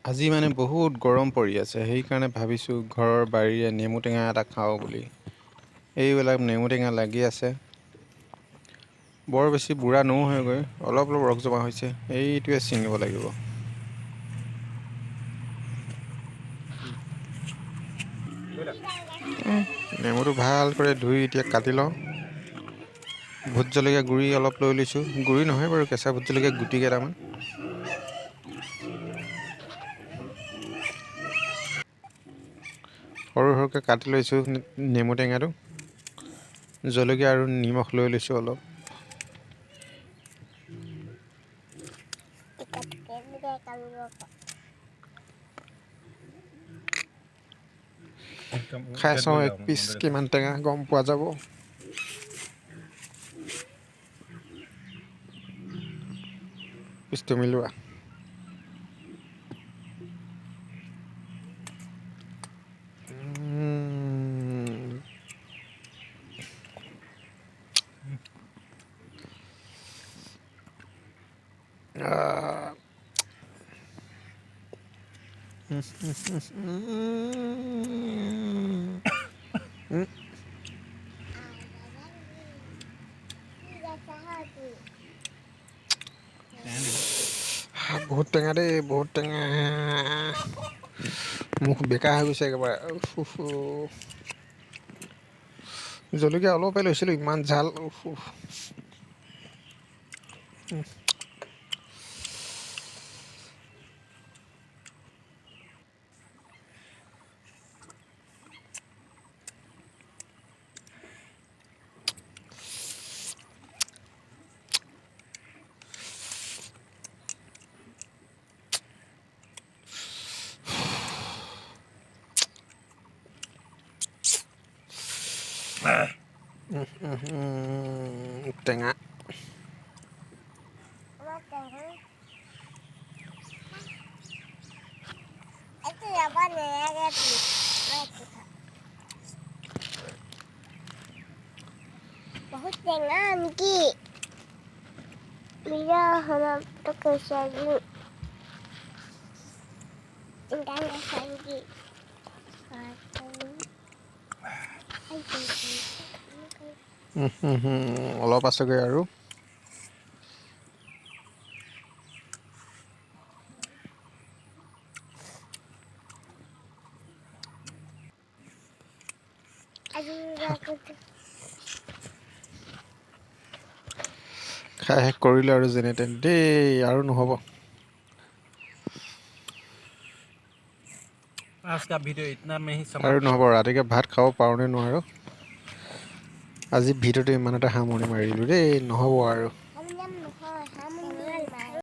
আজি মানে বহুত গৰম পৰি আছে, সেইকাৰণে ভাবিছোঁ ঘৰৰ বাৰীৰে নেমু টেঙা এটা খাওঁ বুলি। এইবিলাক নেমু টেঙা লাগি আছে। বৰ বেছি বুঢ়া নহয়গৈ, অলপ অলপ ৰস জমা হৈছে, এইটোৱে ছিঙিব লাগিব। নেমুটো ভালকৈ ধুই এতিয়া কাটি লওঁ। ভোট জলকীয়া গুড়ি অলপ লৈ লৈছোঁ, গুড়ি নহয় বাৰু, কেঁচা ভোট জলকীয়া গুটি কেইটামান। সৰু সৰুকৈ কাটি লৈছোঁ নেমু টেঙাটো। জলকীয়া আৰু নিমখ লৈ লৈছোঁ অলপ। খাই চাওঁ এক পিচ কিমান টেঙা গম পোৱা যাব। পিচটো মিলোৱা। বহুত টেঙা দেই, বহুত টেঙা। মুখ বেকা হৈ গৈছে একেবাৰে। জলকীয়া অলপে লৈছিলোঁ, ইমান ঝাল। টেঙা। बहुत टेंगा निकी मेरा हम तो कैसा অলপ আছেগৈ আৰু। খাই শেষ কৰিলে আৰু যেনে তেনে দেই, আৰু নহ'ব। আৰু নহ'ব, ৰাতিকে ভাত খাব পাৰোঁ নে নোৱাৰোঁ। আজি ভিডিঅ'টো ইমানতে সামৰণি মাৰিলোঁ দেই, নহ'ব আৰু।